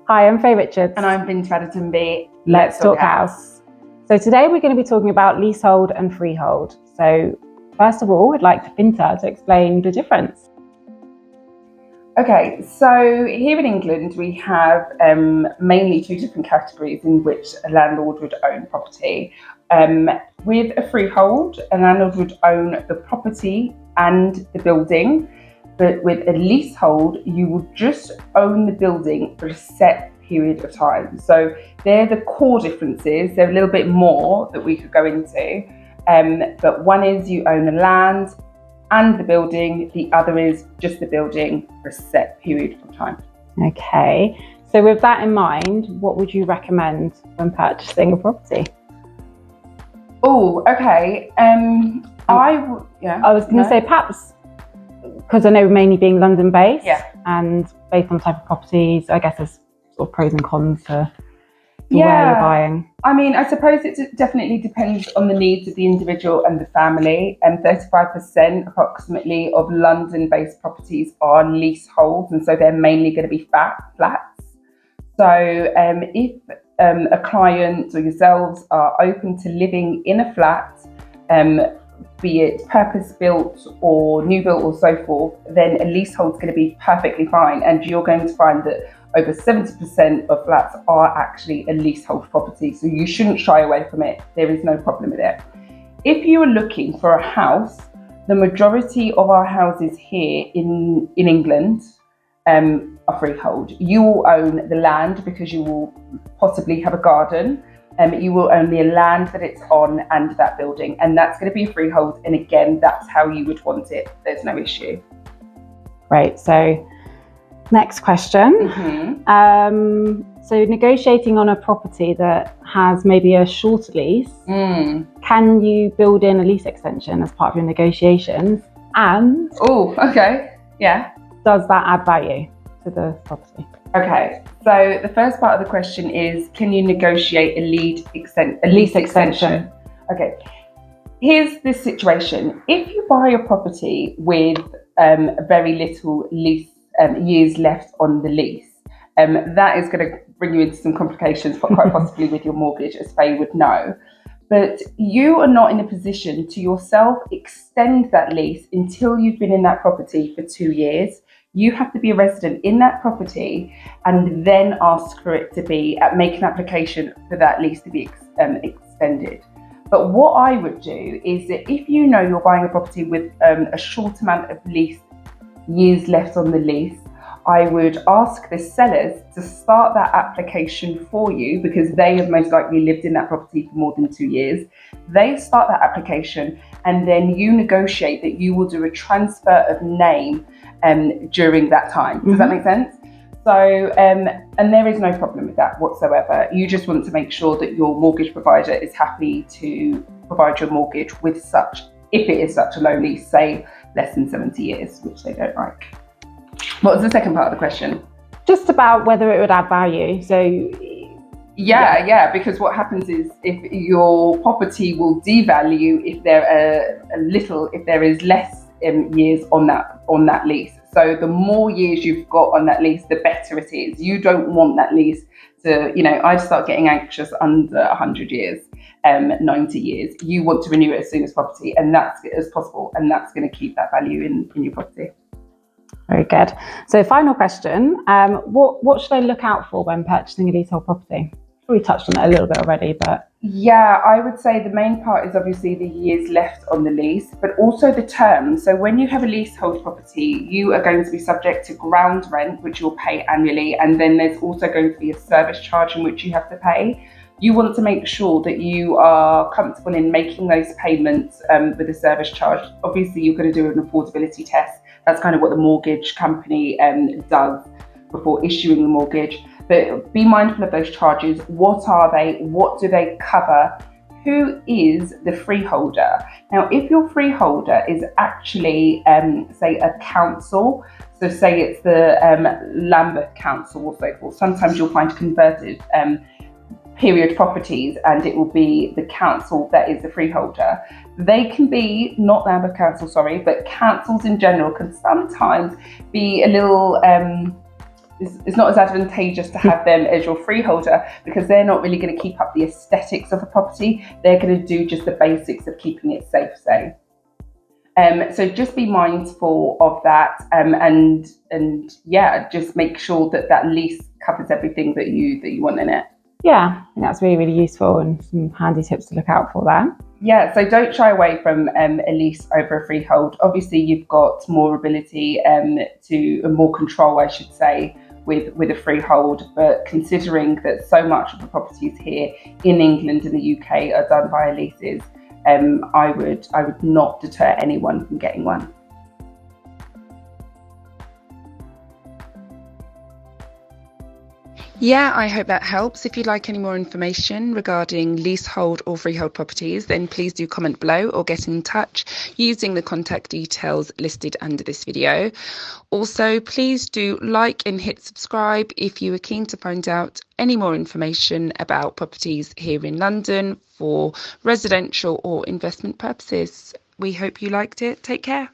Hi, I'm Faye Richards. And I'm Binta Adetunmbi. Let's talk house. So today we're going to be talking about leasehold and freehold. So first of all, I'd like Binta to explain the difference. Okay, so here in England we have mainly two different categories in which a landlord would own property. With a freehold, a landlord would own the property and the building, but with a leasehold, you would just own the building for a set period of time. So they're the core differences. There are a little bit more that we could go into, but one is you own the land and the building, the other is just the building for a set period of time. Okay, so with that in mind, what would you recommend when purchasing a property? Oh, okay. I was going to say perhaps, because I know mainly being London based, and based on the type of properties, I guess there's sort of pros and cons to where you're buying. I mean, I suppose it definitely depends on the needs of the individual and the family. And 35% approximately of London-based properties are leaseholds, and so they're mainly going to be flats. So if a client or yourselves are open to living in a flat, be it purpose-built or new built or so forth, then a leasehold is going to be perfectly fine. And you're going to find that over 70% of flats are actually a leasehold property. So you shouldn't shy away from it. There is no problem with it. If you are looking for a house, the majority of our houses here in England are freehold. You will own the land because you will possibly have a garden. You will own the land that it's on and that building, and that's going to be a freehold. And again, that's how you would want it. There's no issue. Right. So next question. So negotiating on a property that has maybe a shorter lease, can you build in a lease extension as part of your negotiations? And does that add value to the property? Okay, so the first part of the question is, can you negotiate a lease extension? Okay, here's the situation. If you buy a property with very little lease years left on the lease, that is going to bring you into some complications, quite possibly with your mortgage, as Faye would know. But you are not in a position to yourself extend that lease until you've been in that property for 2 years. You have to be a resident in that property and then ask for it to make an application for that lease to be extended. But what I would do is that if you know you're buying a property with a short amount of lease years left on the lease, I would ask the sellers to start that application for you, because they have most likely lived in that property for more than 2 years. They start that application and then you negotiate that you will do a transfer of name during that time. Does that make sense? So, and there is no problem with that whatsoever. You just want to make sure that your mortgage provider is happy to provide your mortgage with if it is such a low lease, say less than 70 years, which they don't like. What was the second part of the question? Just about whether it would add value. So because what happens is if your property will devalue if there is less years on that lease. So the more years you've got on that lease, the better it is. You don't want that lease to, I'd start getting anxious under 100 years, 90 years. You want to renew it as soon as possible, and that's going to keep that value in your property. Very good. So final question, what should I look out for when purchasing a leasehold property? We touched on it a little bit already, but... Yeah, I would say the main part is obviously the years left on the lease, but also the term. So when you have a leasehold property, you are going to be subject to ground rent, which you'll pay annually, and then there's also going to be a service charge in which you have to pay. You want to make sure that you are comfortable in making those payments with a service charge. Obviously, you're going to do an affordability test. That's kind of what the mortgage company does before issuing the mortgage. But be mindful of those charges. What are they? What do they cover? Who is the freeholder? Now, if your freeholder is actually, say, a council, so say it's the Lambeth Council or so forth, sometimes you'll find converted period properties and it will be the council that is the freeholder. They can be, not Lambeth Council, sorry, but councils in general can sometimes be a little it's not as advantageous to have them as your freeholder, because they're not really going to keep up the aesthetics of a property. They're going to do just the basics of keeping it safe, say. So just be mindful of that, and yeah, just make sure that lease covers everything that you want in it. Yeah, I think that's really, really useful and some handy tips to look out for there. Yeah, so don't shy away from a lease over a freehold. Obviously, you've got more ability to more control, I should say, with a freehold. But considering that so much of the properties here in England and the UK are done via leases, I would not deter anyone from getting one. Yeah, I hope that helps. If you'd like any more information regarding leasehold or freehold properties, then please do comment below or get in touch using the contact details listed under this video. Also, please do like and hit subscribe if you are keen to find out any more information about properties here in London for residential or investment purposes. We hope you liked it. Take care.